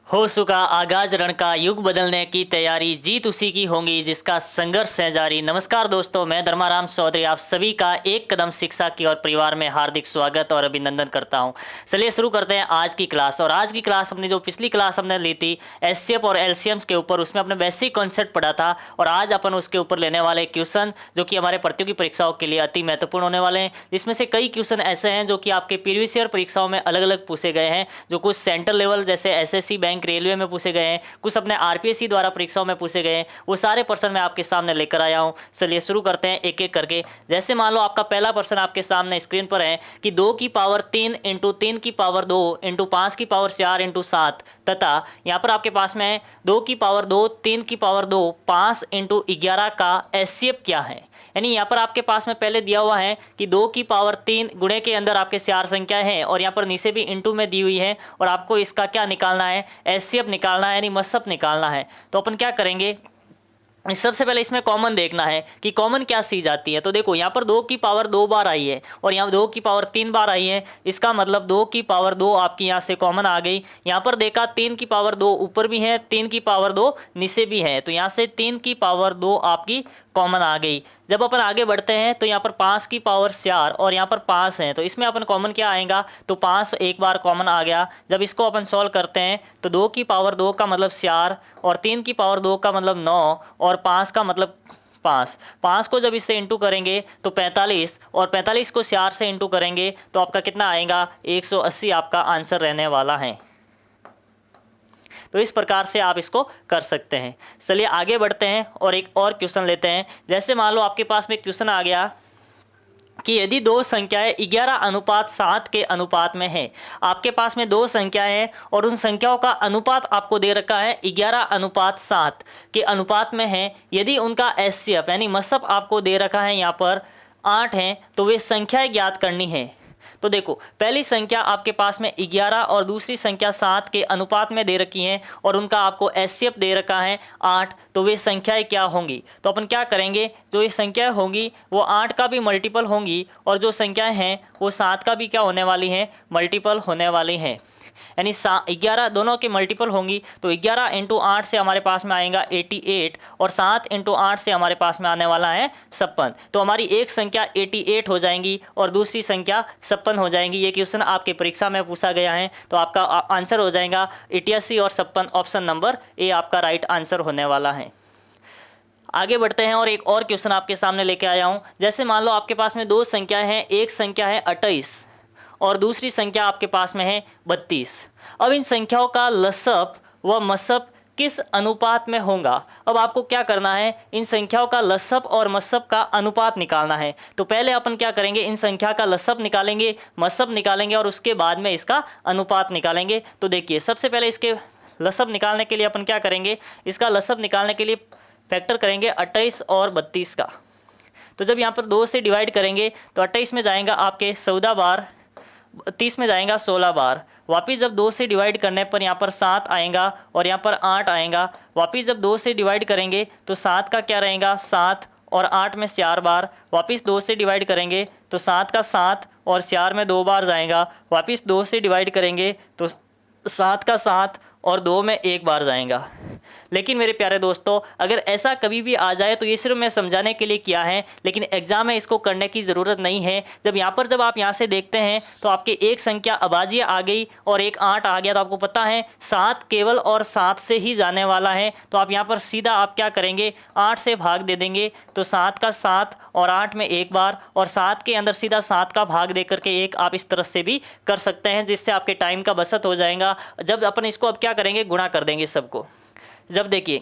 हो चुका आगाज रण का युग बदलने की तैयारी, जीत उसी की होगी जिसका संघर्ष है जारी। नमस्कार दोस्तों, मैं धर्माराम चौधरी आप सभी का एक कदम शिक्षा की और परिवार में हार्दिक स्वागत और अभिनंदन करता हूं। चलिए शुरू करते हैं आज की क्लास। और आज की क्लास अपनी जो पिछली क्लास हमने ली थी एचसीएफ और एलसीएम के ऊपर, उसमें अपने बेसिक कॉन्सेप्ट पढ़ा था। और आज अपन उसके ऊपर लेने वाले क्वेश्चन जो कि हमारे प्रतियोगी परीक्षाओं के लिए अति महत्वपूर्ण होने वाले हैं, जिसमें से कई क्वेश्चन ऐसे हैं जो कि आपके प्रीवियस ईयर परीक्षाओं में अलग अलग पूछे गए हैं, जो कुछ सेंट्रल लेवल जैसे एसएससी बैंक रेलवे में पूछे गए हैं, कुछ अपने आरपीएससी द्वारा परीक्षाओं में पूछे गए हैं। वो सारे प्रश्न मैं आपके सामने लेकर आया हूं। चलिए शुरू करते हैं एक एक करके। जैसे मान लो आपका पहला प्रश्न आपके सामने स्क्रीन पर है कि 2 की पावर 3 इंटू 3 की पावर 2 इंटू 5 की पावर 4 इंटू 7 तथा यहाँ पर आपके पास में 2 की पावर 2 3 की पावर 2 5 इंटू 11 का एचसीएफ क्या है। यानी यहाँ पर आपके पास में पहले दिया हुआ है कि 2 की पावर 3 गुणे के अंदर आपके 4 संख्या है और यहाँ पर नीचे भी इंटू में दी हुई है और आपको इसका क्या निकालना है, एचसीएफ निकालना है, यानी मसअप निकालना है। तो अपन क्या करेंगे, सबसे पहले इसमें कॉमन देखना है कि कॉमन क्या चीज आती है। तो देखो यहाँ पर 2 की पावर 2 बार आई है और यहाँ 2 की पावर 3 बार आई है, इसका मतलब 2 की पावर 2 आपकी यहाँ से कॉमन आ गई। यहाँ पर देखा 3 की पावर 2 ऊपर भी है, 3 की पावर 2 नीचे भी है, तो यहाँ से 3 की पावर 2 आपकी कॉमन आ गई। जब अपन आगे बढ़ते हैं तो यहाँ पर 5 की पावर 4 और यहाँ पर 5 है, तो इसमें अपन कॉमन क्या आएगा, तो 5 एक बार कॉमन आ गया। जब इसको अपन सॉल्व करते हैं तो 2 की पावर 2 का मतलब 4 और 3 की पावर 2 का मतलब 9 और 5 का मतलब 5 को जब इससे इंटू करेंगे तो 45 और 45 को 4 से इंटू करेंगे तो आपका कितना आएगा, 180 आपका आंसर रहने वाला है। तो इस प्रकार से आप इसको कर सकते हैं। चलिए आगे बढ़ते हैं और एक और क्वेश्चन लेते हैं। जैसे मान लो आपके पास में क्वेश्चन आ गया कि यदि दो संख्याएं 11:7 के अनुपात में है। आपके पास में दो संख्याएं हैं और उन संख्याओं का अनुपात आपको दे रखा है 11:7 के अनुपात में है। यदि उनका एचसीएफ यानी मसअप आपको दे रखा है यहाँ पर 8 है, तो वे संख्याएं ज्ञात करनी है। तो देखो पहली संख्या आपके पास में 11 और दूसरी संख्या 7 के अनुपात में दे रखी है और उनका आपको एचसीएफ दे रखा है 8, तो वे संख्याएं क्या होंगी। तो अपन क्या करेंगे, जो ये संख्याएं होंगी वो 8 का भी मल्टीपल होंगी और जो संख्याएं हैं वो 7 का भी क्या होने वाली हैं, मल्टीपल होने वाली हैं। यानी 11 दोनों के मल्टीपल होंगी, तो 11 इंटू 8 से हमारे पास में आएगा 88 और 7 इंटू 8 से हमारे पास में आने वाला है 56। तो हमारी एक संख्या 88 हो जाएंगी और दूसरी संख्या 56 हो जाएंगी। ये क्वेश्चन आपके परीक्षा में पूछा गया है, तो आपका आंसर हो जाएगा 88 और 56, ऑप्शन नंबर ए आपका राइट आंसर होने वाला है। आगे बढ़ते हैं और एक और क्वेश्चन आपके सामने लेके आया हूँ। जैसे मान लो आपके पास में दो संख्याएं हैं, एक संख्या है 28 और दूसरी संख्या आपके पास में है 32। अब इन संख्याओं का लसअप व मसअप किस अनुपात में होगा। अब आपको क्या करना है, इन संख्याओं का लसअप और मसअप का अनुपात निकालना है। तो पहले अपन क्या करेंगे, इन संख्या का लसअप निकालेंगे, मसअप निकालेंगे और उसके बाद में इसका अनुपात निकालेंगे। तो देखिए सबसे पहले इसके लसअप निकालने के लिए अपन क्या करेंगे, इसका लसअप निकालने के लिए फैक्टर करेंगे 28 और 32 का। तो जब यहाँ पर 2 से डिवाइड करेंगे तो 28 में जाएगा आपके 14 बार, 30 में जाएगा 16 बार। वापिस जब 2 से डिवाइड करने पर यहाँ पर 7 आएगा और यहाँ पर 8 आएगा। वापिस जब 2 से डिवाइड करेंगे तो 7 का क्या रहेगा, 7 और 8 में 4 बार। वापिस 2 से डिवाइड करेंगे तो 7 का 7 और 4 में 2 बार जाएगा। वापिस 2 से डिवाइड करेंगे तो 7 का 7 और 2 में 1 बार जाएगा। लेकिन मेरे प्यारे दोस्तों, अगर ऐसा कभी भी आ जाए तो ये सिर्फ मैं समझाने के लिए किया है, लेकिन एग्जाम में इसको करने की ज़रूरत नहीं है। जब आप यहाँ से देखते हैं तो आपके एक संख्या अभाज्य आ गई और एक 8 आ गया, तो आपको पता है 7 केवल और 7 से ही जाने वाला है। तो आप यहाँ पर सीधा आप क्या करेंगे, 8 से भाग दे देंगे, तो 7 का 7 और 8 में 1 बार और 7 के अंदर सीधा 7 का भाग दे करके 1 आप इस तरह से भी कर सकते हैं, जिससे आपके टाइम का बचत हो जाएगा। जब अपन इसको अब क्या करेंगे, गुणा कर देंगे सबको। जब देखिए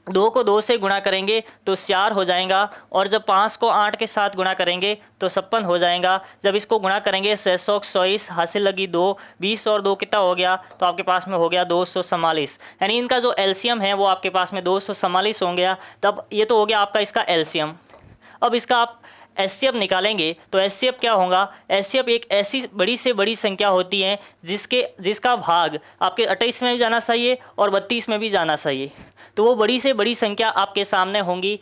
2 को 2 से गुणा करेंगे तो 4 हो जाएगा और जब 5 को 8 के साथ गुणा करेंगे तो 56 हो जाएगा। जब इसको गुणा करेंगे 624 हासिल लगी 2, 20 और 2 कितना हो गया, तो आपके पास में हो गया 244। यानी इनका जो एलसीएम है वो आपके पास में 244 हो गया। तब ये तो हो गया आपका इसका एलसीएम। अब इसका आप एचसीएफ निकालेंगे तो एचसीएफ क्या होगा, एचसीएफ एक ऐसी बड़ी से बड़ी संख्या होती है जिसका भाग आपके 28 में भी जाना चाहिए और 32 में भी जाना चाहिए। तो वो बड़ी से बड़ी संख्या आपके सामने होंगी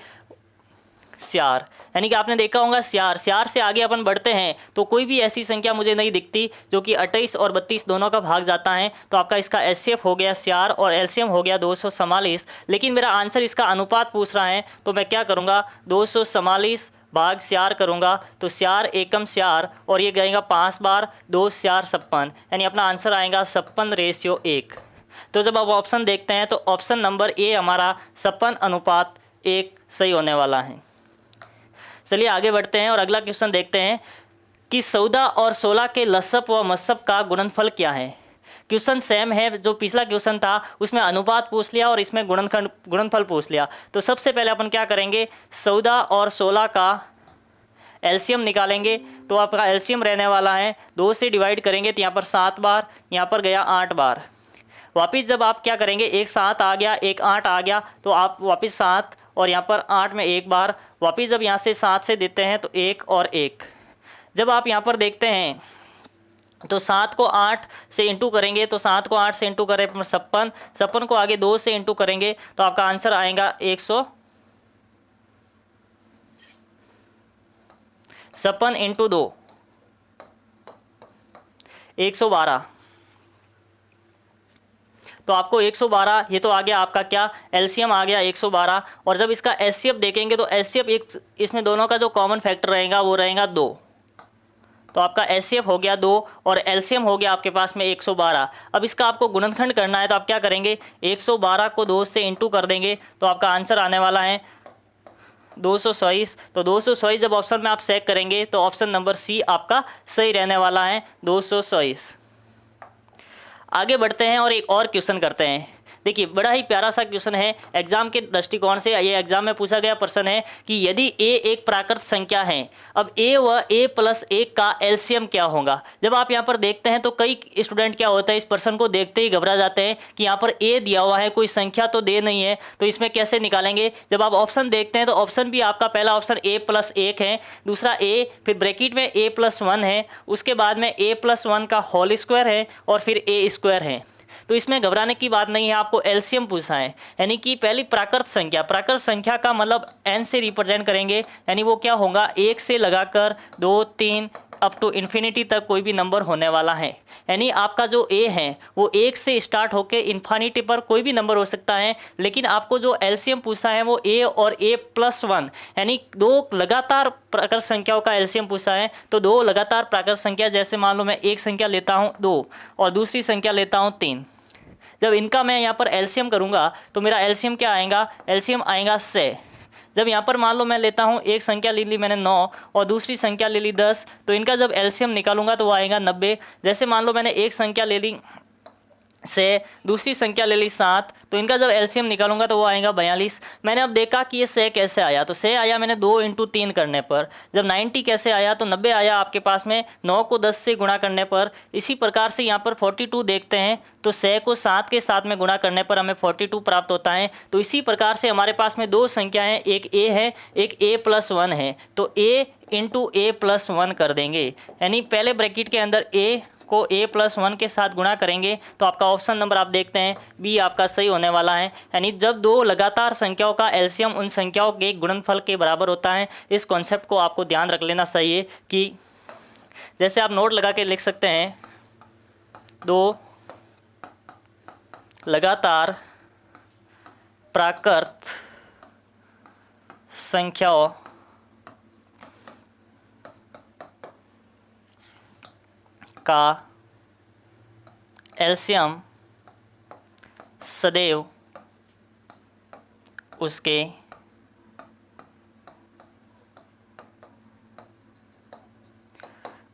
स्यार, यानी कि आपने देखा होगा स्यार, स्यार से आगे अपन बढ़ते हैं तो कोई भी ऐसी संख्या मुझे नहीं दिखती जो कि 28 और 32 दोनों का भाग जाता है। तो आपका इसका एचसीएफ हो गया स्यार और एलसीएम हो गया 244। लेकिन मेरा आंसर इसका अनुपात पूछ रहा है तो मैं क्या करूँगा, 244 भाग स्यार करूँगा तो स्यार एकम स्यार और ये गएगा 5 बार, 2 स्यार 56, यानी अपना आंसर आएगा 56:1। तो जब आप ऑप्शन देखते हैं तो ऑप्शन नंबर ए हमारा 56:1 सही होने वाला है। चलिए आगे बढ़ते हैं और अगला क्वेश्चन देखते हैं कि 14 और 16 के लसप व मसप का गुणनफल क्या है। क्वेश्चन सेम है, जो पिछला क्वेश्चन था उसमें अनुपात पूछ लिया और इसमें गुणनफल पूछ लिया। तो सबसे पहले अपन क्या करेंगे, 14 और 16 का एलसीएम निकालेंगे। तो आपका एलसीएम रहने वाला है 2 से डिवाइड करेंगे तो यहाँ पर 7 बार, यहाँ पर गया 8 बार। वापिस जब आप क्या करेंगे, एक 7 आ गया एक 8 आ गया तो आप वापिस 7 और यहाँ पर 8 में एक बार, वापिस जब यहाँ से 7 से देते हैं तो 1 और 1। जब आप यहाँ पर देखते हैं तो 7 को 8 से इंटू करेंगे तो 7 को 8 से इंटू करें 56, 56 को आगे 2 से इंटू करेंगे तो आपका आंसर आएगा 156 इंटू 2 112। तो आपको 112, ये तो आ गया आपका क्या एलसीएम आ गया 112। और जब इसका एचसीएफ देखेंगे तो एचसीएफ एक इसमें दोनों का जो कॉमन फैक्टर रहेगा वो रहेगा 2। तो आपका एचसीएफ हो गया 2 और एलसीएम हो गया आपके पास में 112। अब इसका आपको गुणनखंड करना है तो आप क्या करेंगे, 112 को 2 से इंटू कर देंगे तो आपका आंसर आने वाला है 224। तो 224 जब ऑप्शन में आप चेक करेंगे तो ऑप्शन नंबर सी आपका सही रहने वाला है 224। आगे बढ़ते हैं और एक और क्वेश्चन करते हैं। देखिए बड़ा ही प्यारा सा क्वेश्चन है एग्जाम के दृष्टिकोण से। ये एग्जाम में पूछा गया प्रश्न है कि यदि a एक प्राकृत संख्या है, अब a व a+1 का एलसीएम क्या होगा। जब आप यहाँ पर देखते हैं तो कई स्टूडेंट क्या होता है, इस प्रश्न को देखते ही घबरा जाते हैं कि यहाँ पर a दिया हुआ है, कोई संख्या तो दे नहीं है, तो इसमें कैसे निकालेंगे। जब आप ऑप्शन देखते हैं तो ऑप्शन भी आपका पहला ऑप्शन a+1 है, दूसरा a, फिर ब्रैकेट में a+1 है, उसके बाद में a+1 का होल स्क्वायर है और फिर a² है। तो इसमें घबराने की बात नहीं है, आपको एलसीएम पूछा है, यानी कि पहली प्राकृत संख्या का मतलब n से रिप्रेजेंट करेंगे, यानी वो क्या होगा 1 से लगाकर 2 3 अप टू इन्फिनिटी तक कोई भी नंबर होने वाला है। यानी आपका जो a है वो 1 से स्टार्ट होकर इन्फिनिटी पर कोई भी नंबर हो सकता है, लेकिन आपको जो एलसीएम पूछा है वो a और a+1 यानी 2 लगातार प्राकृत संख्याओं का एलसीएम पूछा है। तो 2 लगातार प्राकृत संख्या, जैसे मान लो मैं एक संख्या लेता हूँ 2 और दूसरी संख्या लेता हूँ 3, जब इनका मैं यहाँ पर एलसीएम करूँगा तो मेरा एलसीएम क्या आएगा, एलसीएम आएगा 6। जब यहाँ पर मान लो मैं लेता हूँ एक संख्या ले ली मैंने 9 और दूसरी संख्या ले ली 10, तो इनका जब एलसीएम निकालूंगा तो वो आएगा 90। जैसे मान लो मैंने एक संख्या ले ली 6, दूसरी संख्या ले ली 7, तो इनका जब एलसीएम निकालूंगा तो वो आएगा 42। मैंने अब देखा कि ये 6 कैसे आया, तो 6 आया मैंने 2 × 3 करने पर। जब 90 कैसे आया, तो 90 आया आपके पास में 9 को 10 से गुणा करने पर। इसी प्रकार से यहाँ पर 42 देखते हैं तो 6 को 7 के साथ में गुणा करने पर हमें 42 प्राप्त होता है। तो इसी प्रकार से हमारे पास में 2 संख्याएँ, एक a है एक a+1 है, तो a × a+1 कर देंगे, यानी पहले ब्रैकेट के अंदर a को a+1 के साथ गुणा करेंगे तो आपका ऑप्शन नंबर आप देखते हैं बी आपका सही होने वाला है। यानी जब 2 लगातार संख्याओं का एलसीएम उन संख्याओं के गुणनफल के बराबर होता है। इस कॉन्सेप्ट को आपको ध्यान रख लेना चाहिए कि जैसे आप नोट लगा के लिख सकते हैं, 2 लगातार प्राकृत संख्याओं का एलसीएम सदैव उसके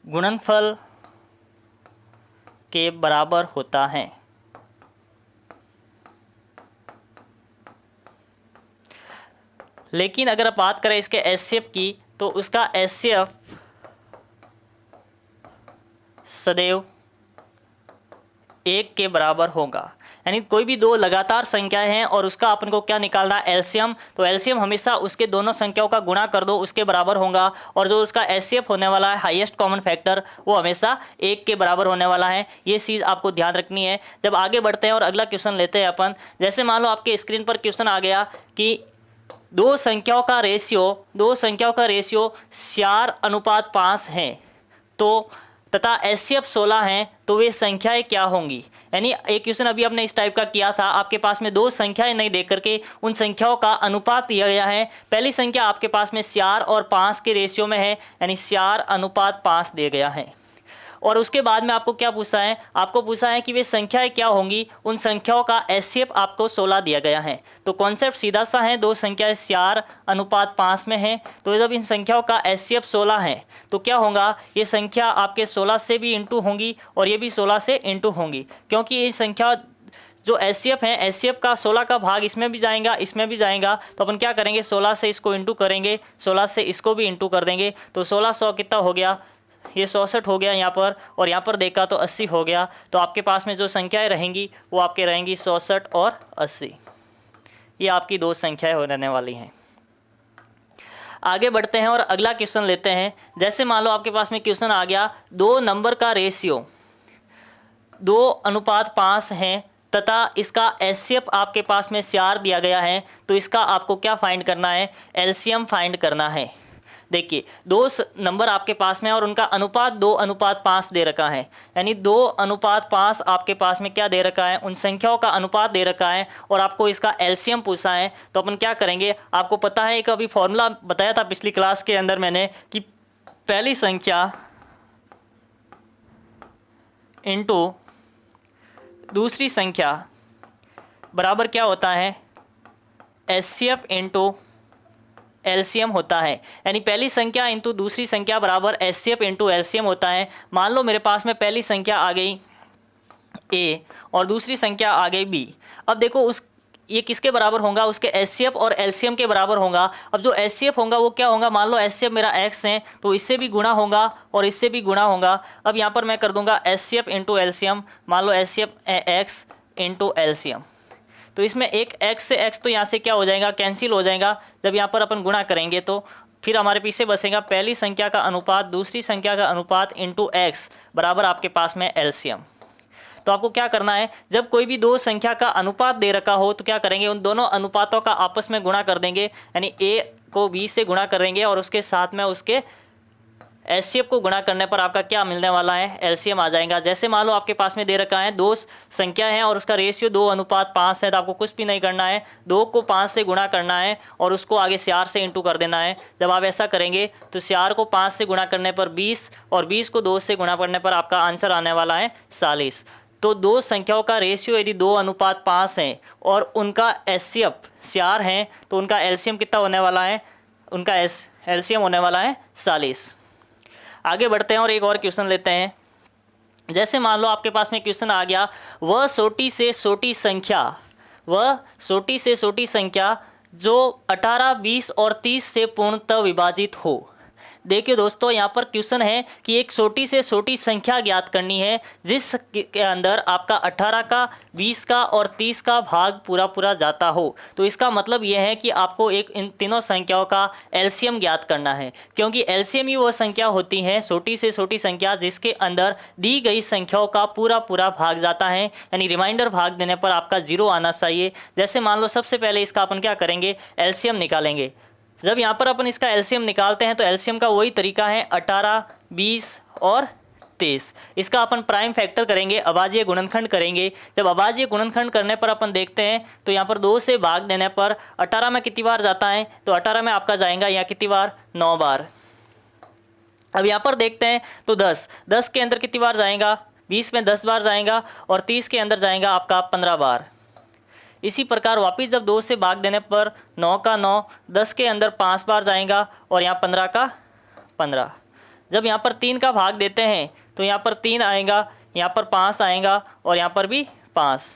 गुणनफल के बराबर होता है। लेकिन अगर आप बात करें इसके एचसीएफ की, तो उसका एचसीएफ सदैव 1 के बराबर होगा। यानी कोई भी 2 लगातार संख्याएं हैं और उसका अपन को क्या निकालना है, एलसीएम। तो एलसीएम हमेशा उसके दोनों संख्याओं का गुणा कर दो, उसके बराबर होगा। और जो उसका एचसीएफ होने वाला है, हाईएस्ट कॉमन फैक्टर, वो हमेशा 1 के बराबर होने वाला है। ये चीज़ आपको ध्यान रखनी है। जब आगे बढ़ते हैं और अगला क्वेश्चन लेते हैं अपन, जैसे मान लो आपके स्क्रीन पर क्वेश्चन आ गया कि दो संख्याओं का रेशियो 4:5 है तो तथा एचसीएफ 16 है तो वे संख्याएं क्या होंगी। यानी एक क्वेश्चन अभी आपने इस टाइप का किया था, आपके पास में दो संख्याएं नहीं देख करके उन संख्याओं का अनुपात दिया गया है। पहली संख्या आपके पास में 4 और 5 के रेशियो में है, यानी 4:5 दिया गया है। और उसके बाद में आपको क्या पूछा है, आपको पूछा है कि वे संख्याएं क्या होंगी, उन संख्याओं का एचसीएफ आपको 16 दिया गया है। तो कॉन्सेप्ट सीधा सा है, दो संख्याएं 4:5 में है तो जब इन संख्याओं का एचसीएफ 16 है तो क्या होगा, ये संख्या आपके 16 से भी इंटू होंगी और ये भी 16 से इंटू होंगी, क्योंकि ये संख्या जो एचसीएफ है, एचसीएफ का 16 का भाग इसमें भी जाएगा इसमें भी जाएगा, तो अपन क्या करेंगे 16 से इसको इंटू करेंगे, 16 से इसको भी इंटू कर देंगे, तो 1600 कितना हो गया, ये 66 हो गया यहाँ पर, और यहाँ पर देखा तो 80 हो गया। तो आपके पास में जो संख्याएं रहेंगी वो आपके रहेंगी 66 और 80। ये आपकी दो संख्याएं रहने वाली हैं। आगे बढ़ते हैं और अगला क्वेश्चन लेते हैं। जैसे मान लो आपके पास में क्वेश्चन आ गया, दो नंबर का रेशियो 2:5 है तथा इसका एचसीएफ आपके पास में 4 दिया गया है, तो इसका आपको क्या फाइंड करना है, एलसीएम फाइंड करना है। देखिए दो नंबर आपके पास में और उनका अनुपात 2:5 दे रखा है, यानी 2:5 आपके पास में क्या दे रखा है, उन संख्याओं का अनुपात दे रखा है और आपको इसका एलसीएम पूछा है। तो अपन क्या करेंगे, आपको पता है एक अभी फॉर्मूला बताया था पिछली क्लास के अंदर मैंने कि पहली संख्या इंटू दूसरी संख्या बराबर क्या होता है, एचसीएफ इंटू एलसीएम होता है। यानी पहली संख्या इंटू दूसरी संख्या बराबर एचसीएफ इंटू एलसीएम होता है। मान लो मेरे पास में पहली संख्या आ गई ए और दूसरी संख्या आ गई बी। अब देखो ये किसके बराबर होगा, उसके एचसीएफ और एलसीएम के बराबर होगा। अब जो एचसीएफ होगा वो क्या होगा, मान लो एचसीएफ मेरा एक्स है तो इससे भी गुणा होगा और इससे भी गुणा होगा। अब यहाँ पर मैं कर दूंगा एचसीएफ इंटू एलसीएम, मान लो एचसीएफ एक्स इंटू एलसीएम, तो इसमें एक x से x तो यहाँ से क्या हो जाएगा, कैंसिल हो जाएगा। जब यहाँ पर अपन गुणा करेंगे तो फिर हमारे पीछे बचेगा पहली संख्या का अनुपात दूसरी संख्या का अनुपात इंटू एक्स बराबर आपके पास में एलसीएम। तो आपको क्या करना है, जब कोई भी दो संख्या का अनुपात दे रखा हो तो क्या करेंगे, उन दोनों अनुपातों का आपस में गुणा कर देंगे, यानी a को b से गुणा कर देंगे और उसके साथ में उसके एचसीएफ को गुणा करने पर आपका क्या मिलने वाला है, एलसीएम आ जाएगा। जैसे मान लो आपके पास में दे रखा है दो संख्या है और उसका रेशियो 2:5 है, तो आपको कुछ भी नहीं करना है, 2 को 5 से गुणा करना है और उसको आगे 4 से इंटू कर देना है। जब आप ऐसा करेंगे तो 4 को 5 से गुणा करने पर 20 और 20 को 2 से गुणा करने पर आपका आंसर आने वाला है 40। तो दो संख्याओं का रेशियो यदि 2:5 है और उनका एचसीएफ 4 है तो उनका एलसीएम कितना होने वाला है, उनका एलसीएम होने वाला है 40। आगे बढ़ते हैं और एक और क्वेश्चन लेते हैं। जैसे मान लो आपके पास में क्वेश्चन आ गया, वह छोटी से छोटी संख्या जो 18, 20 और 30 से पूर्णतः विभाजित हो। देखिए दोस्तों यहाँ पर क्वेश्चन है कि एक छोटी से छोटी संख्या ज्ञात करनी है जिस के अंदर आपका 18 का 20 का और 30 का भाग पूरा जाता हो। तो इसका मतलब यह है कि आपको इन तीनों संख्याओं का एलसीएम ज्ञात करना है, क्योंकि एलसीएम ही वो संख्या होती है छोटी से छोटी संख्या जिसके अंदर दी गई संख्याओं का पूरा भाग जाता है, यानी रिमाइंडर भाग देने पर आपका 0 आना चाहिए। जैसे मान लो सबसे पहले इसका अपन क्या करेंगे, एलसीएम निकालेंगे। जब यहाँ पर अपन इसका एलसीएम निकालते हैं तो एलसीएम का वही तरीका है 18, 20 और 30। इसका अपन प्राइम फैक्टर करेंगे, अभाज्य गुणनखंड करेंगे। जब अभाज्य गुणनखंड करने पर अपन देखते हैं तो यहाँ पर 2 से भाग देने पर 18 में कितनी बार जाता है, तो 18 में आपका जाएगा यहाँ कितनी बार, 9 बार। अब यहाँ पर देखते हैं तो 10 के अंदर कितनी बार जाएगा, 20 में 10 बार जाएगा और 30 के अंदर जाएगा आपका 15 बार। इसी प्रकार वापिस जब 2 से भाग देने पर 9 का 9, 10 के अंदर 5 बार जाएगा और यहाँ 15 का 15। जब यहाँ पर 3 का भाग देते हैं तो यहाँ पर 3 आएगा, यहाँ पर 5 आएगा और यहाँ पर भी 5।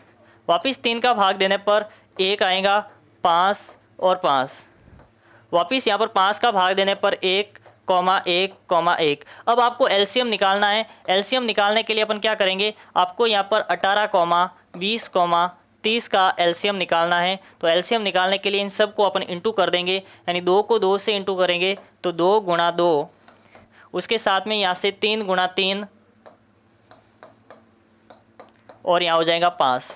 वापिस 3 का भाग देने पर 1 आएगा, 5 और 5। वापिस यहाँ पर 5 का भाग देने पर 1, 1, 1। अब आपको एलसीएम निकालना है। एलसीएम निकालने के लिए अपन क्या करेंगे, आपको यहाँ पर 18, 20, 30 का एलसीएम निकालना है। तो एलसीएम निकालने के लिए इन सब को अपन इंटू कर देंगे, यानी 2 को 2 से इंटू करेंगे तो 2 गुणा 2, उसके साथ में यहाँ से 3 गुणा 3 और यहाँ हो जाएगा 5।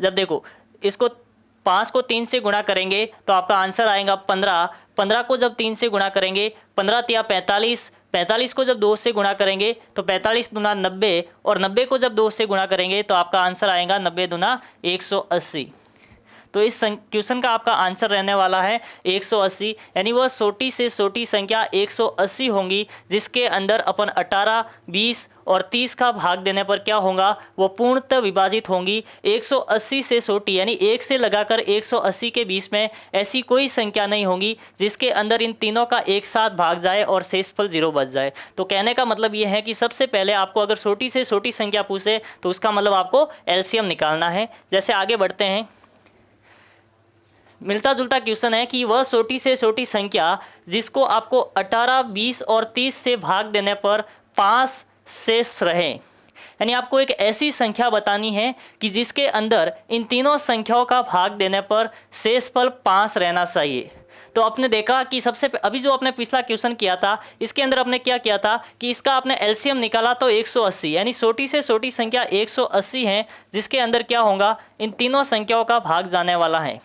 जब देखो इसको 5 को 3 से गुणा करेंगे तो आपका आंसर आएगा 15। 15 को जब 3 से गुणा करेंगे 15 तिया 45, 45 को जब 2 से गुणा करेंगे तो 45 दूना 90, और 90 को जब 2 से गुणा करेंगे तो आपका आंसर आएगा 90 दूना 180। तो इस क्वेश्चन का आपका आंसर रहने वाला है 180, यानी वह छोटी से छोटी संख्या 180 होंगी जिसके अंदर अपन 18, 20 और 30 का भाग देने पर क्या होगा, वो पूर्णतः विभाजित होंगी। 180 से छोटी यानी 1 से लगाकर 180 के बीच में ऐसी कोई संख्या नहीं होगी जिसके अंदर इन तीनों का एक साथ भाग जाए और शेषफल 0 बच जाए। तो कहने का मतलब ये है कि सबसे पहले आपको अगर छोटी से छोटी संख्या पूछे तो उसका मतलब आपको एलसीएम निकालना है। जैसे आगे बढ़ते हैं, मिलता जुलता क्वेश्चन है कि वह छोटी से छोटी संख्या जिसको आपको 18, 20 और 30 से भाग देने पर 5 शेष रहे, यानी आपको एक ऐसी संख्या बतानी है कि जिसके अंदर इन तीनों संख्याओं का भाग देने पर शेषफल 5 रहना चाहिए। तो आपने देखा कि सबसे अभी जो आपने पिछला क्वेश्चन किया था इसके अंदर आपने क्या किया था कि इसका आपने एलसीएम निकाला तो 180, यानी छोटी से छोटी संख्या 180 है जिसके अंदर क्या होगा, इन तीनों संख्याओं का भाग जाने वाला है।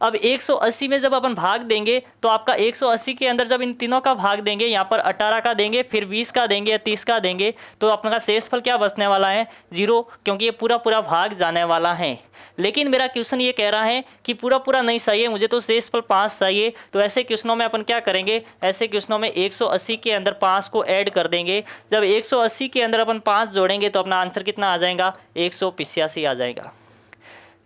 अब 180 में जब अपन भाग देंगे तो आपका 180 के अंदर जब इन तीनों का भाग देंगे, यहाँ पर 18 का देंगे, फिर 20 का देंगे, 30 का देंगे, तो अपना शेषफल क्या बचने वाला है, 0, क्योंकि ये पूरा पूरा भाग जाने वाला है। लेकिन मेरा क्वेश्चन ये कह रहा है कि पूरा पूरा नहीं चाहिए, मुझे तो शेषफल 5 चाहिए। तो ऐसे क्वेश्चनों में अपन क्या करेंगे, ऐसे क्वेश्चनों में 180 के अंदर 5 को ऐड कर देंगे। जब 180 के अंदर अपन 5 जोड़ेंगे तो अपना आंसर कितना आ जाएगा, 185 आ जाएगा।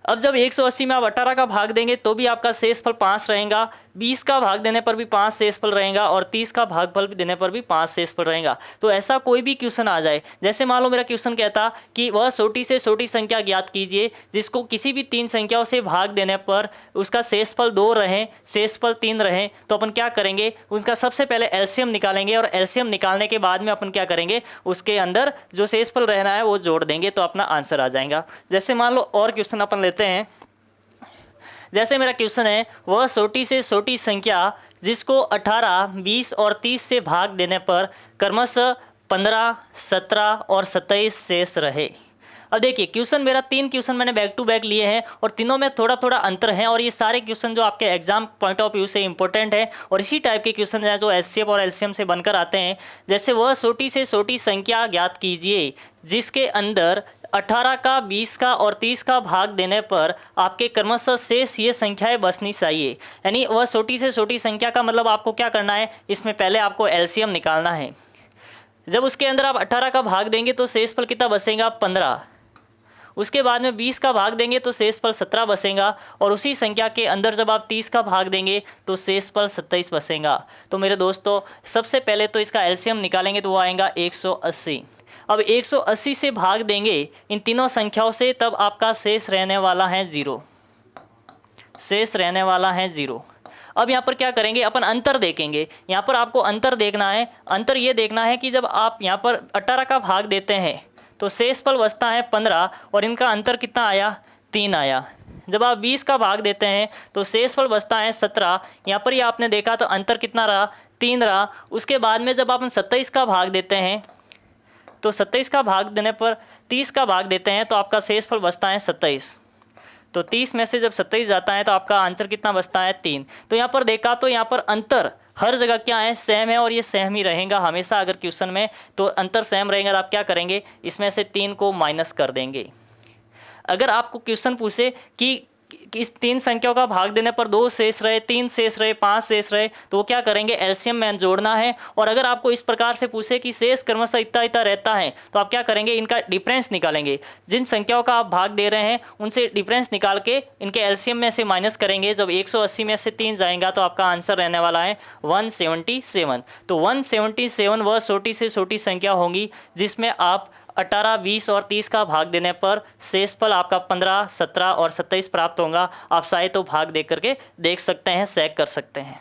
अब जब 180 में आप 18 का भाग देंगे तो भी आपका शेषफल 5 रहेगा, 20 का भाग देने पर भी 5 शेषफल रहेगा, और 30 का भागफल भी देने पर भी 5 शेषफल रहेगा। तो ऐसा कोई भी क्वेश्चन आ जाए, जैसे मान लो मेरा क्वेश्चन कहता कि वह छोटी से छोटी संख्या ज्ञात कीजिए जिसको किसी भी 3 संख्याओं से भाग देने पर उसका शेषफल 2 रहे, शेषफल 3 रहे, तो अपन क्या करेंगे, उसका सबसे पहले एलसीएम निकालेंगे, और एलसीएम निकालने के बाद में अपन क्या करेंगे, उसके अंदर जो शेषफल रहना है वो जोड़ देंगे, तो अपना आंसर आ जाएगा। जैसे मान लो और क्वेश्चन अपन लेते हैं, जैसे मेरा क्वेश्चन है वह छोटी से छोटी संख्या जिसको 18, 20 और 30 से भाग देने पर क्रमशः 15, 17 और 27 शेष रहे। अब देखिए क्वेश्चन मेरा 3 क्वेश्चन मैंने बैक टू बैक लिए हैं और तीनों में थोड़ा थोड़ा अंतर है, और ये सारे क्वेश्चन जो आपके एग्जाम पॉइंट ऑफ व्यू से इंपॉर्टेंट है और इसी टाइप के क्वेश्चन हैं जो एचसीएफ और एलसीएम से बनकर आते हैं। जैसे वह छोटी से छोटी संख्या ज्ञात कीजिए जिसके अंदर 18 का, 20 का और 30 का भाग देने पर आपके क्रमशः शेष ये संख्याएं बचनी चाहिए। यानी वह छोटी से छोटी संख्या का मतलब आपको क्या करना है, इसमें पहले आपको एलसीएम निकालना है। जब उसके अंदर आप 18 का भाग देंगे तो शेषफल कितना बचेगा, 15। उसके बाद में 20 का भाग देंगे तो शेषफल 17 बचेगा, और उसी संख्या के अंदर जब आप 30 का भाग देंगे तो शेषफल 27 बचेगा। तो मेरे दोस्तों सबसे पहले तो इसका एलसीएम निकालेंगे तो वो आएगा 180। अब 180 से भाग देंगे इन तीनों संख्याओं से, तब आपका शेष रहने वाला है 0, शेष रहने वाला है 0। अब यहाँ पर क्या करेंगे, अपन अंतर देखेंगे। यहाँ पर आपको अंतर देखना है। अंतर ये देखना है कि जब आप यहाँ पर 18 का भाग देते हैं तो शेषफल बचता है 15, और इनका अंतर कितना आया, 3 आया। जब आप 20 का भाग देते हैं तो शेषफल बचता है 17, यहाँ पर ये आपने देखा तो अंतर कितना रहा, 3 रहा। उसके बाद में जब आप 27 का भाग देते हैं तो 27 का भाग देने पर 30 का भाग देते हैं तो आपका शेषफल बचता है 27। तो 30 में से जब 27 जाता है तो आपका आंसर कितना बचता है, 3। तो यहाँ पर देखा तो यहाँ पर अंतर हर जगह क्या है, सेम है, और ये सेम ही रहेगा हमेशा। अगर क्वेश्चन में तो अंतर सेम रहेगा तो आप क्या करेंगे, इसमें से 3 को माइनस कर देंगे। अगर आपको क्वेश्चन पूछे कि इस 3 संख्याओं का भाग देने पर 2 शेष रहे, 3 शेष रहे, 5 शेष रहे, तो वो क्या करेंगे, एलसीएम में जोड़ना है। और अगर आपको इस प्रकार से पूछे कि शेष क्रमशः इतना इतना रहता है तो आप क्या करेंगे, इनका डिफरेंस निकालेंगे। जिन संख्याओं का आप भाग दे रहे हैं उनसे डिफरेंस निकाल के इनके एलसीएम में से माइनस करेंगे। जब 180 में से 3 जाएगा तो आपका आंसर रहने वाला है 177। तो 177 वह छोटी से छोटी संख्या होंगी जिसमें आप 18, 20 और 30 का भाग देने पर शेषफल आपका 15, 17 और 27 प्राप्त होगा। आप चाहे तो भाग दे करके देख सकते हैं, चेक कर सकते हैं।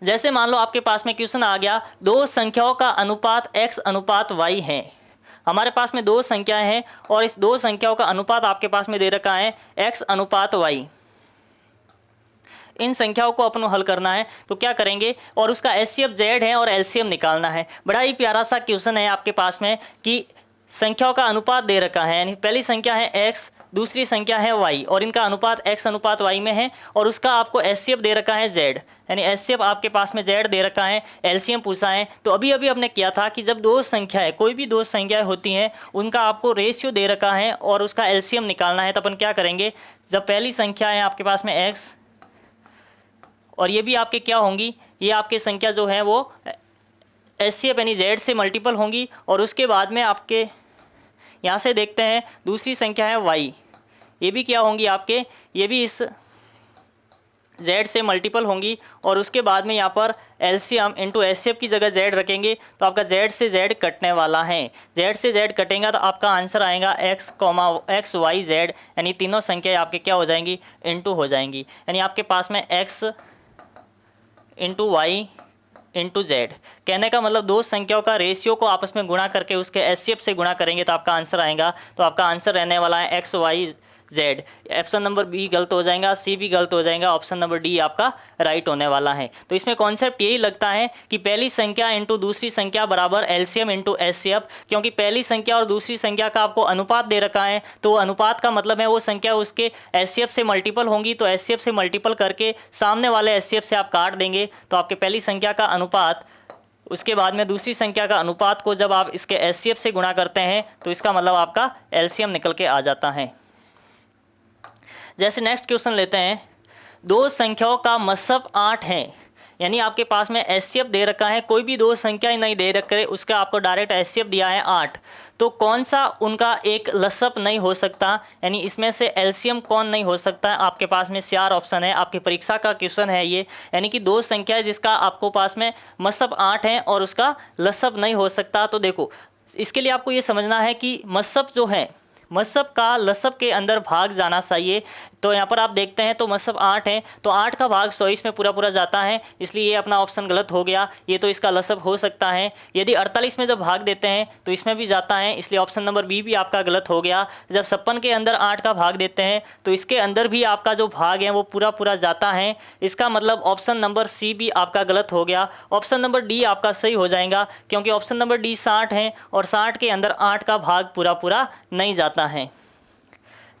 जैसे मान लो आपके पास में क्वेश्चन आ गया, 2 संख्याओं का अनुपात x अनुपात y है। हमारे पास में 2 संख्याएं हैं और इस 2 संख्याओं का अनुपात आपके पास में दे रखा है x अनुपात y। इन संख्याओं को अपन हल करना है तो क्या करेंगे, और उसका एचसीएफ जेड है और एलसीएम निकालना है। बड़ा ही प्यारा सा क्वेश्चन है आपके पास में कि संख्याओं का अनुपात दे रखा है, यानी पहली संख्या है x, दूसरी संख्या है y और इनका अनुपात x अनुपात y में है और उसका आपको एचसीएफ दे रखा है z, यानी एचसीएफ आपके पास में z दे रखा है, एलसीएम पूछा है। तो अभी अभी हमने किया था कि जब दो संख्याएं, कोई भी दो संख्याएं होती हैं, उनका आपको रेशियो दे रखा है और उसका एलसीएम निकालना है, तो अपन क्या करेंगे, जब पहली संख्या है आपके पास में x और ये भी आपके क्या होंगी, ये आपके संख्या जो है वो एचसीएफ यानी z से मल्टीपल होंगी और उसके बाद में आपके यहाँ से देखते हैं दूसरी संख्या है y, ये भी क्या होंगी आपके, ये भी इस z से मल्टीपल होंगी और उसके बाद में यहाँ पर एलसीएम इंटू एचसीएफ की जगह z रखेंगे तो आपका z से z कटने वाला है, z से z कटेगा तो आपका आंसर आएगा x y z, यानी तीनों संख्याएं आपके क्या हो जाएंगी, इंटू हो जाएंगी, यानी आपके पास में x into y into z. कहने का मतलब दो संख्याओं का रेशियो को आपस में गुणा करके उसके एचसीएफ से गुणा करेंगे तो आपका आंसर आएगा, तो आपका आंसर रहने वाला है x y z. Option number B गलत हो जाएगा, सी भी गलत हो जाएगा, ऑप्शन नंबर डी आपका राइट होने वाला है। तो इसमें कॉन्सेप्ट यही लगता है कि पहली संख्या इंटू दूसरी संख्या बराबर एलसीएम इंटू एचसीएफ, क्योंकि पहली संख्या और दूसरी संख्या का आपको अनुपात दे रखा है, तो अनुपात का मतलब है वो संख्या उसके एचसीएफ से मल्टीपल होंगी, तो एचसीएफ से मल्टीपल करके सामने वाले एचसीएफ से आप काट देंगे तो आपके पहली संख्या का अनुपात, उसके बाद में दूसरी संख्या का अनुपात को जब आप इसके एचसीएफ से गुणा करते हैं तो इसका मतलब आपका एलसीएम निकल के आ जाता है। जैसे नेक्स्ट क्वेश्चन लेते हैं, दो संख्याओं का मसब 8 है, यानी आपके पास में एचसीएफ दे रखा है, कोई भी दो संख्या ही नहीं दे रखे, उसका आपको डायरेक्ट एचसीएफ दिया है 8, तो कौन सा उनका एक लसब नहीं हो सकता, यानी इसमें से एलसीएम कौन नहीं हो सकता। आपके पास में 4 ऑप्शन है, आपकी परीक्षा का क्वेश्चन है ये, यानी कि दो संख्या है जिसका आपको पास में मसब 8 है और उसका लसब नहीं हो सकता। तो देखो इसके लिए आपको ये समझना है कि मसब जो है, मसब का लसब के अंदर भाग जाना चाहिए। तो यहाँ पर आप देखते हैं तो मसब 8 है, तो 8 का भाग 100 में पूरा पूरा जाता है, इसलिए ये अपना ऑप्शन गलत हो गया, ये तो इसका लसब हो सकता है। यदि 48 में जब भाग देते हैं तो इसमें भी जाता है, इसलिए ऑप्शन नंबर बी भी आपका गलत हो गया। जब 56 के अंदर 8 का भाग देते हैं तो इसके अंदर भी आपका जो भाग है वो पूरा पूरा जाता है, इसका मतलब ऑप्शन नंबर सी भी आपका गलत हो गया। ऑप्शन नंबर डी आपका सही हो जाएगा, क्योंकि ऑप्शन नंबर डी 60 है और 60 के अंदर 8 का भाग पूरा पूरा नहीं जाता है।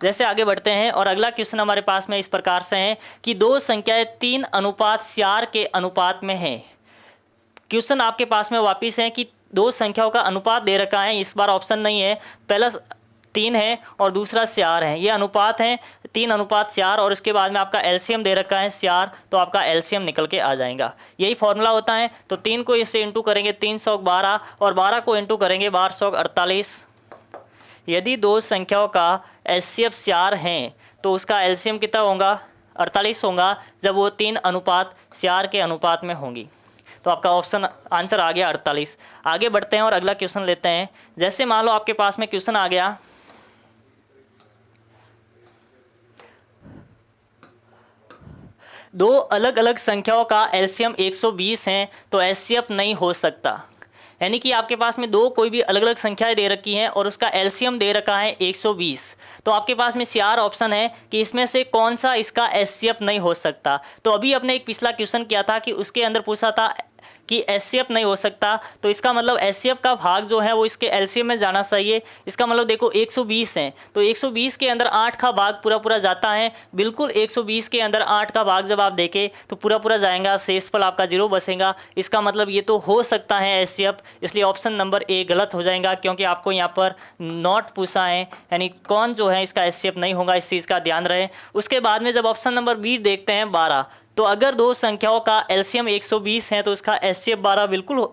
जैसे आगे बढ़ते हैं और अगला क्वेश्चन हमारे पास में इस प्रकार से है कि दो संख्याएं 3:4 के अनुपात में है। क्वेश्चन आपके पास में वापिस है कि दो संख्याओं का अनुपात दे रखा है, इस बार ऑप्शन नहीं है, पहला 3 है और दूसरा 4 है, ये अनुपात है 3:4 और उसके बाद में आपका एलसीएम दे रखा है 4, तो आपका एलसीएम निकल के आ जाएगा। यही फॉर्मूला होता है। तो 3 को इससे इंटू करेंगे 312 और 12 को इंटू करेंगे 1248। यदि दो संख्याओं का एचसीएफ 4 हैं तो उसका एलसीएम कितना होगा, 48 होगा, जब वो 3:4 के अनुपात में होंगी। तो आपका ऑप्शन आंसर आ गया 48। आगे बढ़ते हैं और अगला क्वेश्चन लेते हैं। जैसे मान लो आपके पास में क्वेश्चन आ गया, दो अलग अलग संख्याओं का एलसीएम 120 है तो एचसीएफ नहीं हो सकता, यानी कि आपके पास में दो कोई भी अलग अलग संख्याएं दे रखी हैं और उसका एलसीएम दे रखा है 120, तो आपके पास में 4 ऑप्शन है कि इसमें से कौन सा इसका एचसीएफ नहीं हो सकता। तो अभी अपने एक पिछला क्वेश्चन किया था कि उसके अंदर पूछा था कि एचसीएफ नहीं हो सकता, तो इसका मतलब एचसीएफ का भाग जो है वो इसके एलसीएम में जाना चाहिए। इसका मतलब देखो 120 है तो 120 के अंदर 8 का भाग पूरा पूरा जाता है, बिल्कुल 120 के अंदर 8 का भाग जब आप देखें तो पूरा पूरा जाएगा, शेषफल आपका 0 बचेगा। इसका मतलब ये तो हो सकता है एचसीएफ, इसलिए ऑप्शन नंबर ए गलत हो जाएगा, क्योंकि आपको यहाँ पर नॉट पूछा है, यानी कौन जो है इसका एचसीएफ नहीं होगा, इस चीज़ का ध्यान रहे। उसके बाद में जब ऑप्शन नंबर बी देखते हैं 12, तो अगर दो संख्याओं का एलसीएम 120 है तो उसका एचसीएफ 12 बिल्कुल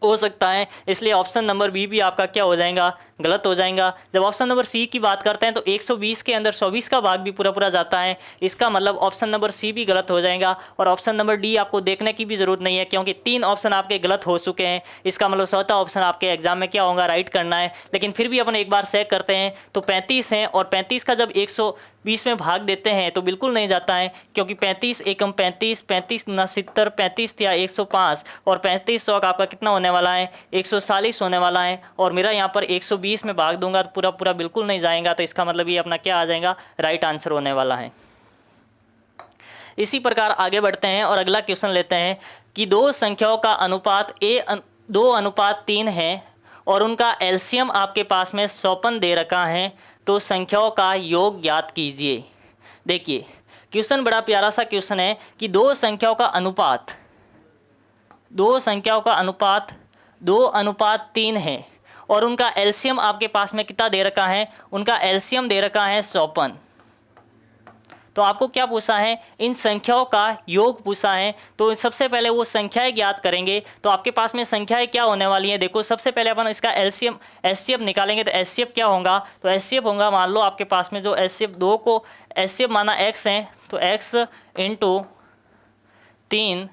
हो सकता है, इसलिए ऑप्शन नंबर बी भी आपका क्या हो जाएगा, गलत हो जाएगा। जब ऑप्शन नंबर सी की बात करते हैं तो 120 के अंदर 24 का भाग भी पूरा पूरा जाता है, इसका मतलब ऑप्शन नंबर सी भी गलत हो जाएगा। और ऑप्शन नंबर डी आपको देखने की भी जरूरत नहीं है, क्योंकि 3 ऑप्शन आपके गलत हो चुके हैं, इसका मतलब चौथा ऑप्शन आपके एग्जाम में क्या होगा, राइट करना है। लेकिन फिर भी अपन एक बार चेक करते हैं तो 35 है और 35 का जब 120 में भाग देते हैं तो बिल्कुल नहीं जाता है, क्योंकि 35 एकम 35, 35 दूना 70, 35 या 105 और 35 का आपका कितना होने वाला है, 140 होने वाला है। और मेरा यहाँ पर 120 में भाग दूंगा तो पूरा पूरा बिल्कुल नहीं जाएगा, तो इसका मतलब ये अपना क्या आ जाएगा, राइट आंसर होने वाला है। इसी प्रकार आगे बढ़ते हैं और अगला क्वेश्चन लेते हैं कि दो संख्याओं का अनुपात 2:3 है और उनका एलसीएम आपके पास में 54 दे रखा है, तो संख्याओं का योग ज्ञात कीजिए। देखिए क्वेश्चन बड़ा प्यारा सा क्वेश्चन है कि दो संख्याओं का अनुपात 2:3 है और उनका एलसीएम आपके पास में कितना दे रखा है, उनका एलसीएम दे रखा है 54। तो आपको क्या पूछा है, इन संख्याओं का योग पूछा है। तो सबसे पहले वो संख्याएं ज्ञात करेंगे। तो आपके पास में संख्याएं क्या होने वाली हैं, देखो सबसे पहले अपन इसका एलसीएम एचसीएफ निकालेंगे। तो एचसीएफ क्या होगा, तो एचसीएफ होगा, मान लो आपके पास में जो एचसीएफ 2 को एचसीएफ माना x है, तो x × 3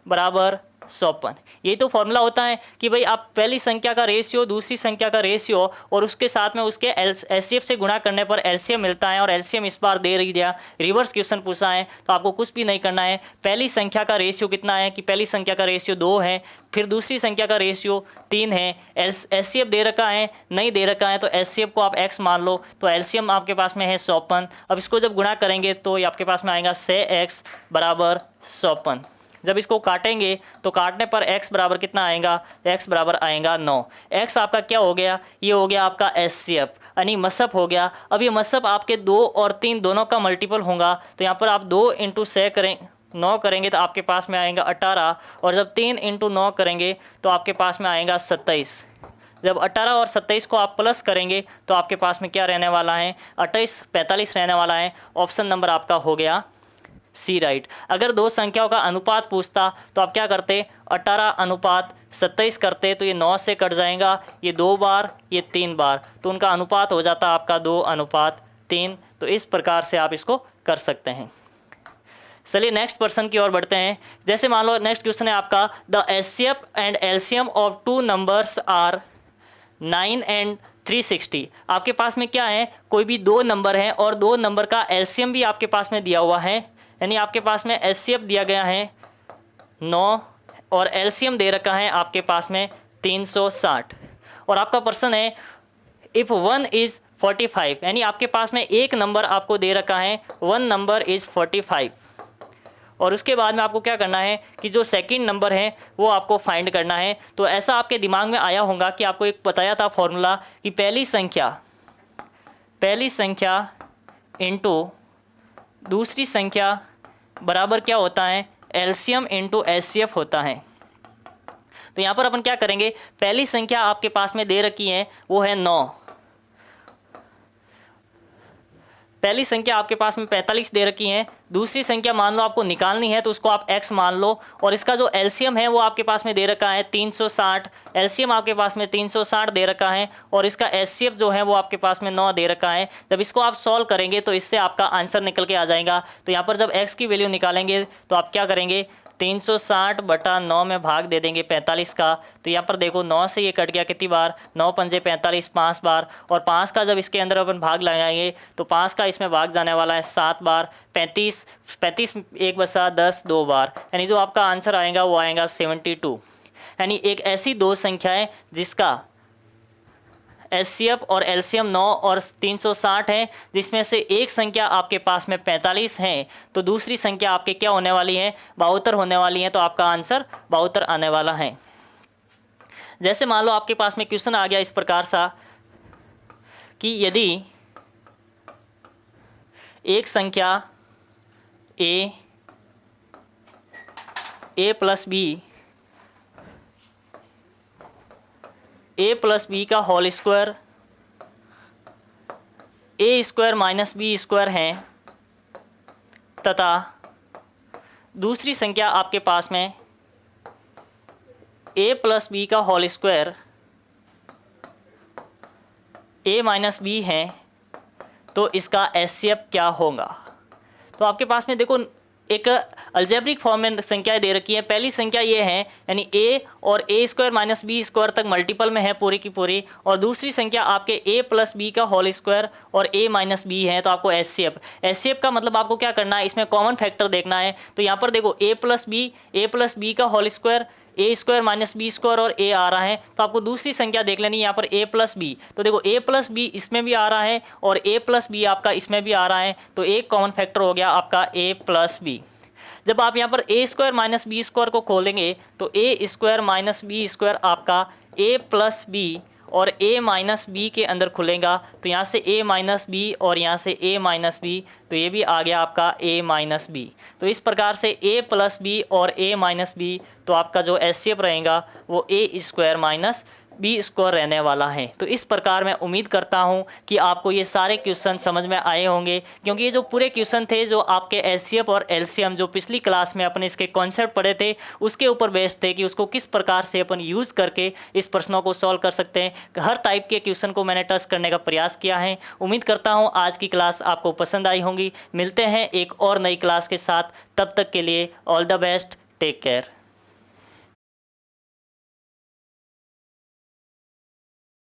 = 54। ये तो फॉर्मूला होता है कि भाई आप पहली संख्या का रेशियो दूसरी संख्या का रेशियो और उसके साथ में उसके एचसीएफ से गुणा करने पर एलसीएम मिलता है, और एलसीएम इस बार दे रही दिया, रिवर्स क्वेश्चन पूछा है। तो आपको कुछ भी नहीं करना है, पहली संख्या का रेशियो कितना है कि पहली संख्या का रेशियो 2 है, फिर दूसरी संख्या का रेशियो 3 है, एचसीएफ दे रखा है नहीं दे रखा है, तो एचसीएफ को आप x मान लो, तो एलसीएम आपके पास में है 54। अब इसको जब गुणा करेंगे तो ये आपके पास में आएगा 6x = 54। जब इसको काटेंगे तो काटने पर x बराबर कितना आएगा, x बराबर आएगा 9। x आपका क्या हो गया, ये हो गया आपका एचसीएफ यानी मसअप हो गया। अब ये मसअप आपके 2 और 3 दोनों का मल्टीपल होगा, तो यहाँ पर आप 2 × 6 करें 9 करेंगे तो आपके पास में आएगा 18, और जब 3 × 9 करेंगे तो आपके पास में आएगा 27। जब 18 और 27 को आप प्लस करेंगे तो आपके पास में क्या रहने वाला है, 28 45 रहने वाला है। ऑप्शन नंबर आपका हो गया सी राइट। अगर दो संख्याओं का अनुपात पूछता तो आप क्या करते, 18:27 करते, तो ये 9 से कट जाएगा, ये 2 बार ये 3 बार, तो उनका अनुपात हो जाता आपका 2:3। तो इस प्रकार से आप इसको कर सकते हैं। चलिए नेक्स्ट पर्सन की ओर बढ़ते हैं। जैसे मान लो नेक्स्ट क्वेश्चन है आपका, the HCF and LCM of 2 numbers are 9 and 360। आपके पास में क्या है, कोई भी 2 नंबर हैं और 2 नंबर का एलसीएम भी आपके पास में दिया हुआ है, यानी आपके पास में एचसीएफ दिया गया है 9 और एलसीएम दे रखा है आपके पास में 360, और आपका प्रश्न है इफ़ 1 is 45, यानी आपके पास में एक नंबर आपको दे रखा है 1 नंबर इज़ 45, और उसके बाद में आपको क्या करना है कि जो सेकंड नंबर है वो आपको फाइंड करना है। तो ऐसा आपके दिमाग में आया होगा कि आपको एक बताया था फॉर्मूला कि पहली संख्या इनटू दूसरी संख्या बराबर क्या होता है, एलसीएम इनटू एचसीएफ होता है। तो यहाँ पर अपन क्या करेंगे, पहली संख्या आपके पास में दे रखी है वो है 9, पहली संख्या आपके पास में 45 दे रखी है, दूसरी संख्या मान लो आपको निकालनी है तो उसको आप x मान लो, और इसका जो एलसीएम है वो आपके पास में दे रखा है 360, एलसीएम आपके पास में 360 दे रखा है, और इसका एचसीएफ जो है वो आपके पास में 9 दे रखा है। जब इसको आप सॉल्व करेंगे तो इससे आपका आंसर निकल के आ जाएगा। तो यहाँ पर जब x की वैल्यू निकालेंगे तो आप क्या करेंगे, 360/9 में भाग दे देंगे 45 का। तो यहाँ पर देखो 9 से ये कट गया कितनी बार, 9 पंजे 45 5 बार, और 5 का जब इसके अंदर अपन भाग लगाएंगे तो 5 का इसमें भाग जाने वाला है 7 बार, 35 1/10 2 बार, यानी जो आपका आंसर आएगा वो आएगा 72। यानी एक ऐसी दो संख्याएं जिसका एचसीएफ और एलसीएम 9 और 360 है, जिसमें से एक संख्या आपके पास में 45 है तो दूसरी संख्या आपके क्या होने वाली है, 72 होने वाली है। तो आपका आंसर 72 आने वाला है। जैसे मान लो आपके पास में क्वेश्चन आ गया इस प्रकार सा कि यदि एक संख्या a प्लस बी का होल स्क्वायर a² - b² है, तथा दूसरी संख्या आपके पास में a + b का होल स्क्वायर a - b है, तो इसका एचसीएफ क्या होगा। तो आपके पास में देखो एक अलजेब्रिक फॉर्म में संख्याएं दे रखी है। पहली संख्या ये है यानी a और a² - b² तक मल्टीपल में है पूरी की पूरी, और दूसरी संख्या आपके a + b का होल स्क्वायर और a - b है। तो आपको एचसीएफ का मतलब आपको क्या करना है, इसमें कॉमन फैक्टर देखना है। तो यहाँ पर देखो a + b का होल स्क्वायर, a² - b² और a आ रहा है, तो आपको दूसरी संख्या देख लेनी है यहाँ पर a + b। तो देखो a + b इसमें भी आ रहा है और a + b आपका इसमें भी आ रहा है, तो एक कॉमन फैक्टर हो गया आपका a + b। जब आप यहाँ पर a² - b² को खोलेंगे तो a² - b² आपका a प्लस बी और a माइनस बी के अंदर खुलेगा, तो यहाँ से a माइनस बी और यहाँ से a माइनस बी, तो ये भी आ गया आपका a माइनस बी। तो इस प्रकार से a प्लस बी और a माइनस बी, तो आपका जो एचसीएफ रहेगा वो a square minus b square रहने वाला है। तो इस प्रकार मैं उम्मीद करता हूं कि आपको ये सारे क्वेश्चन समझ में आए होंगे, क्योंकि ये जो पूरे क्वेश्चन थे जो आपके एचसीएफ और एलसीएम जो पिछली क्लास में अपने इसके कॉन्सेप्ट पढ़े थे उसके ऊपर बेस्ड थे कि उसको किस प्रकार से अपन यूज़ करके इस प्रश्नों को सॉल्व कर सकते हैं। हर टाइप के क्वेश्चन को मैंने टच करने का प्रयास किया है। उम्मीद करता हूँ आज की क्लास आपको पसंद आई होंगी। मिलते हैं एक और नई क्लास के साथ, तब तक के लिए all the best, take care.